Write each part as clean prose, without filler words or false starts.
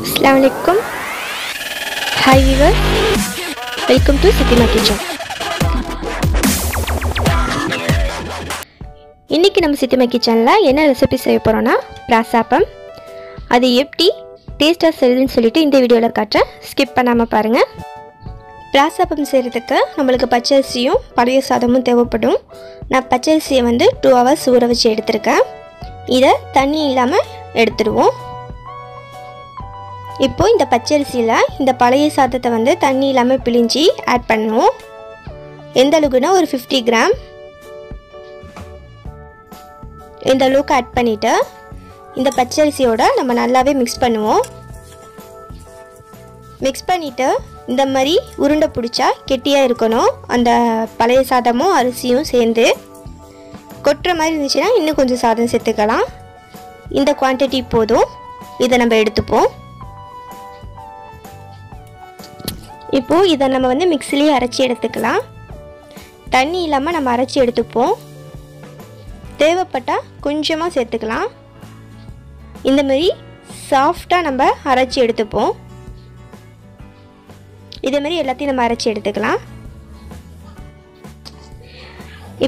Assalamualaikum. Hi viewers, welcome to Sithima kitchen. இன்னைக்கு நம்ம Sithima kitchenல என்ன ரெசிபி செய்ய போறோம்னா appam. அது எப்படி டேஸ்டா செய்யணும்னு சொல்லிட்டு இந்த வீடியோல காட்றேன். ஸ்கிப் பண்ணாம பாருங்க. appam செய்யிறதுக்கு நமக்கு பச்சரிசியும் பழைய சாதமும் தேவைப்படும். நான் பச்சரிசியை 2 hours ஊற வச்சு எடுத்துர்க்கேன். இத தண்ணி இல்லாம எடுத்துடுவோம். இப்போ இந்த பச்சரிசியில இந்த பழைய சாதத்தை தண்ணி இல்லாம பிழிஞ்சி ஆட் பண்ணுவோம். எந்த அளவுக்குனா ஒரு 50 கிராம் இந்த அளவுக்கு ஆட் பண்ணிட்டு இந்த பச்சரிசியோட நம்ம நல்லாவே மிக்ஸ் பண்ணுவோம். மிக்ஸ் பண்ணிட்டு இந்த மாதிரி உருண்டை பிடிச்சா கெட்டியா இருக்கணும். அந்த பழைய சாதமும் அரிசியும் சேர்ந்து கொட்ற மாதிரி இருந்துச்சுனா இன்னும் கொஞ்சம் சாதம் சேர்த்துக்கலாம். இந்த குவாண்டிட்டி போதும். இத நம்ம எடுத்துப்போம். இப்போ இத நம்ம மிக்ஸிலே அரைச்சி எடுத்துக்கலாம். தண்ணி இல்லாம நம்ம அரைச்சி எடுத்துப்போம். தேவைப்பட்டா கொஞ்சமா சேர்த்துக்கலாம். இந்த மாதிரி சாஃப்ட்டா நம்ம அரைச்சி எடுத்துப்போம். இதே மாதிரி எல்லாத்தையும் நம்ம அரைச்சி எடுத்துக்கலாம்.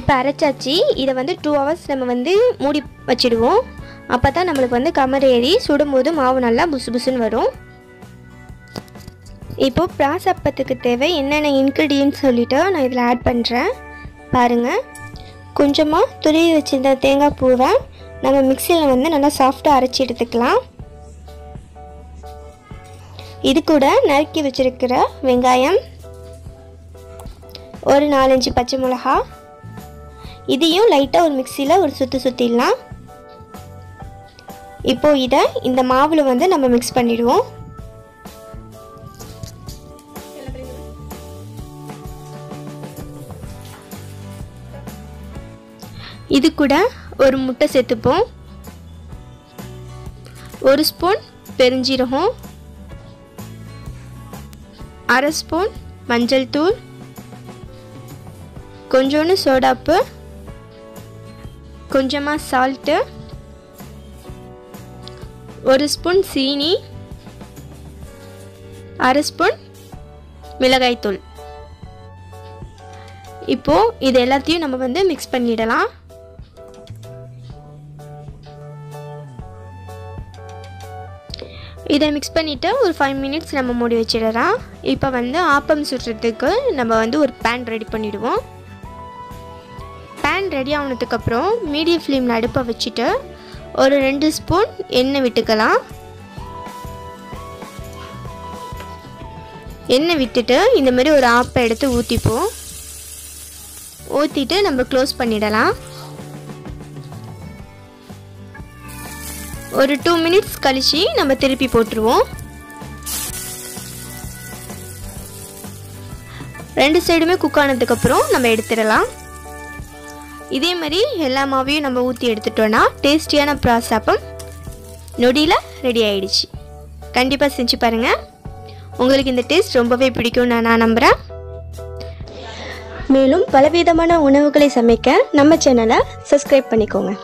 இப்போ அரைச்சாச்சு. இத 2 hours நம்ம மூடி வச்சிடுவோம். அப்பதான் நமக்கு கமர் ஏறி சுடும்போது மாவு நல்லா புசுபுசுன்னு வரும். இப்போ அப்பத்துக்கு தேவை என்னென்ன இன்கிரிடியன்ட்ஸ் சொல்லிட்டு நான் இதில் ஆட் பண்ணுறேன். பாருங்கள், கொஞ்சமாக துருவி வச்சிருந்த தேங்காய் பூவை நம்ம மிக்சியில் நல்லா சாஃப்டாக அரைச்சி எடுத்துக்கலாம். இது கூட நறுக்கி வச்சிருக்கிற வெங்காயம், ஒரு 4-5 பச்சை மிளகா, இதையும் லைட்டாக ஒரு மிக்சியில் ஒரு சுற்றிடலாம். இப்போ இதை இந்த மாவில் நம்ம மிக்ஸ் பண்ணிடுவோம். இது கூட ஒரு முட்டை சேர்த்துப்போம். 1 ஸ்பூன் பெருஞ்சீரகம், 1/2 ஸ்பூன் மஞ்சள் தூள், கொஞ்சோண்டு சோடாப்பு, கொஞ்சமாக சால்ட்டு, 1 ஸ்பூன் சீனி, 1/2 ஸ்பூன் மிளகாய் தூள். இப்போ இது எல்லாத்தையும் நம்ம மிக்ஸ் பண்ணிடலாம். இதை மிக்ஸ் பண்ணிவிட்டு ஒரு 5 minutes நம்ம மூடி வச்சிடலாம். இப்போ ஆப்பம் சுடுறதுக்கு நம்ம ஒரு பேன் ரெடி பண்ணிவிடுவோம். பேன் ரெடி ஆனதுக்கப்புறம் மீடியம் ஃப்ளேமில் அடுப்பை வச்சுட்டு ஒரு 2 ஸ்பூன் எண்ணெய் விட்டுக்கலாம். எண்ணெய் விட்டுட்டு இந்த மாதிரி ஒரு ஆப்பை எடுத்து ஊற்றிப்போம். ஊற்றிட்டு நம்ம க்ளோஸ் பண்ணிடலாம். ஒரு 2 minutes கழிச்சு நம்ம திருப்பி போட்டுருவோம். 2 சைடுமே குக் ஆனதுக்கப்புறம் நம்ம எடுத்துடலாம். இதே மாதிரி எல்லா மாவையும் நம்ம ஊற்றி எடுத்துட்டோன்னா டேஸ்டியான appam நொடியில் ரெடி ஆயிடுச்சு. கண்டிப்பாக செஞ்சு பாருங்கள். உங்களுக்கு இந்த டேஸ்ட் ரொம்பவே பிடிக்கும்னு நான் நம்புகிறேன். மேலும் பலவிதமான உணவுகளை சமைக்க நம்ம சேனலை சப்ஸ்கிரைப் பண்ணிக்கோங்க.